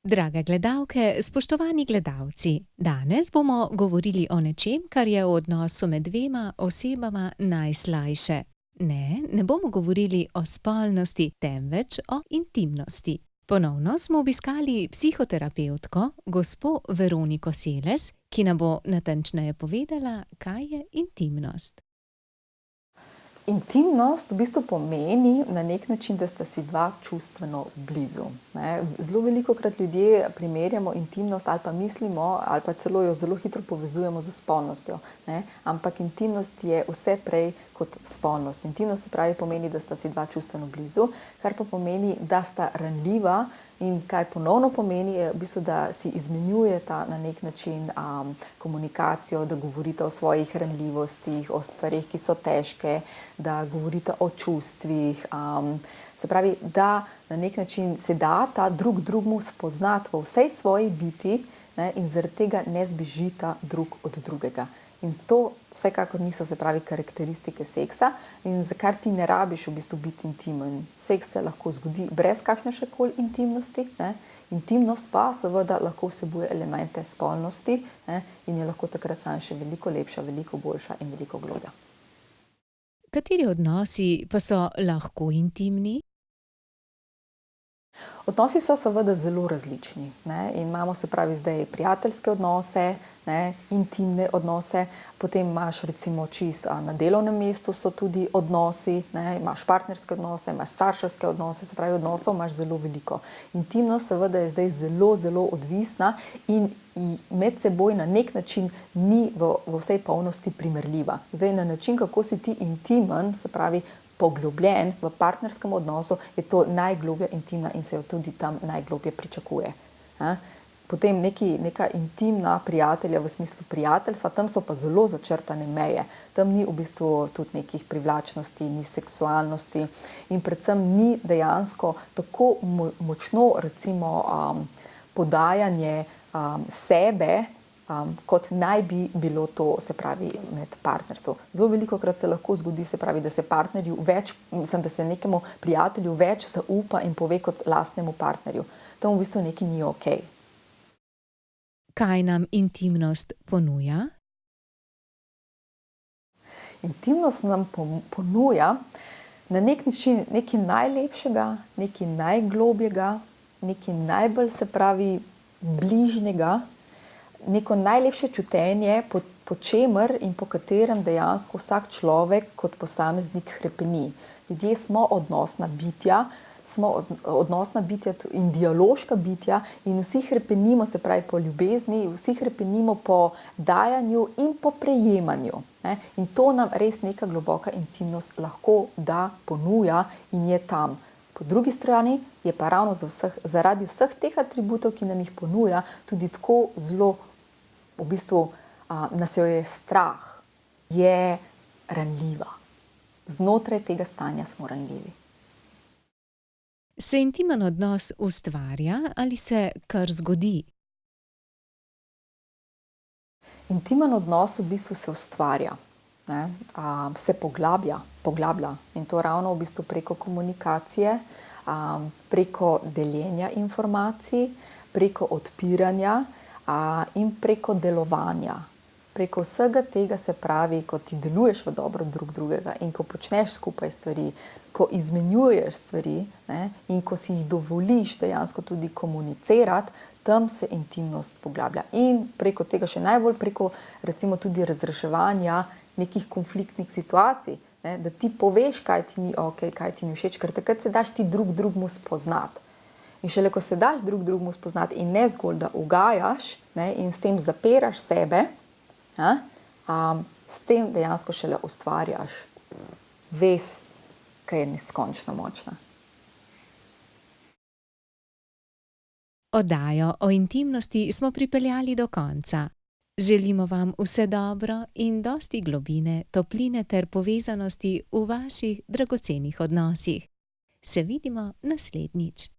Drage gledalke, spoštovani gledalci, danes bomo govorili o nečem, kar je v odnosu med dvema osebama najslajše. Ne bomo govorili o spolnosti, temveč o intimnosti. Ponovno smo obiskali psihoterapevtko, gospo Veroniko Seles, ki nam bo natančneje povedala, kaj je intimnost. Intimnost v bistvu pomeni na nek način, da sta si dva čustveno blizu. Zelo velikokrat ljudje primerjamo intimnost ali pa mislimo, ali pa celo jo zelo hitro povezujemo z spolnostjo. Ampak intimnost je vse prej kot spolnost. Intimnost se pravi pomeni, da sta si dva čustveno blizu, kar pa pomeni, da sta ranljiva. In kaj ponovno pomeni, je v bistvu, da si izmenjujeta na nek način komunikacijo, da govorita o svojih ranljivostih, o stvarih, ki so težke, da govorita o čustvih. Se pravi, da na nek način se data drug drugemu spoznati v vsej svoji biti, in zaradi tega ne zbežita drug od drugega. In to vsekakor niso, se pravi, karakteristike seksa, in za kar ti ne rabiš v bistvu biti intimen. Seks se lahko zgodi brez kakšnekoli intimnosti, intimnost pa seveda lahko vsebuje elemente spolnosti, in je lahko takrat samo še veliko lepša, veliko boljša in veliko globlja. Kateri odnosi pa so lahko intimni? Odnosi so seveda zelo različni. In imamo, se pravi, zdaj prijateljske odnose, intimne odnose, potem imaš recimo čisto na delovnem mestu so tudi odnosi, imaš partnerske odnose, imaš starševske odnose, se pravi, odnosov imaš zelo veliko. Intimnost seveda je zdaj zelo, zelo odvisna in med seboj na nek način ni v vsej polnosti primerljiva. Zdaj na način, kako si ti intimen, se pravi, poglobljen v partnerskem odnosu, je to najgloblja intimna in se jo tudi tam najgloblje pričakuje. Potem neka intimna prijatelja v smislu prijateljstva, tam so pa zelo začrtane meje. Tam ni v bistvu tudi nekih privlačnosti, ni seksualnosti in predvsem ni dejansko tako močno recimo podajanje sebe, kot naj bi bilo to, se pravi, med partnerstvom. Zelo velikokrat se lahko zgodi, se pravi, da se da se nekemu prijatelju več zaupa in pove kot lastnemu partnerju. Tam v bistvu nekaj ni okej. Kaj nam intimnost ponuja? Intimnost nam ponuja na nek način nekaj najlepšega, nekaj najglobjega, nekaj najbolj, se pravi, bližnjega, neko najlepše čutenje, po čemer in po katerem dejansko vsak človek kot posameznik hrepeni. Ljudje smo odnosna bitja, in dialoška bitja in vsi hrepenimo, se pravi, po ljubezni, vsi hrepenimo po dajanju in po prejemanju. In to nam res neka globoka intimnost lahko da, ponuja in je tam. Po drugi strani je pa ravno zaradi vseh teh atributov, ki nam jih ponuja, tudi tako zelo, v bistvu nas jo je strah, je ranljiva. Znotraj tega stanja smo ranljivi. Se intimen odnos ustvarja ali se kar zgodi? Intimen odnos v bistvu se ustvarja, se poglablja in to ravno v bistvu preko komunikacije, preko deljenja informacij, preko odpiranja in preko delovanja. Preko vsega tega, se pravi, ko ti deluješ v dobro drug drugega in ko počneš skupaj stvari, ko izmenjuješ stvari, in ko si jih dovoliš dejansko tudi komunicirati, tam se intimnost poglablja. In preko tega še najbolj preko recimo tudi razreševanja nekih konfliktnih situacij, da ti poveš, kaj ti ni okej, kaj ti ni všeč, ker takrat se daš ti drug drugemu spoznati. In šele, ko se daš drug drugemu spoznati in ne zgolj, da ugajaš, in s tem zapiraš sebe, s tem dejansko šele ustvarjaš vez, ki je neskončno močna. Oddajo o intimnosti smo pripeljali do konca. Želimo vam vse dobro in dosti globine, topline ter povezanosti v vaših dragocenih odnosih. Se vidimo naslednjič.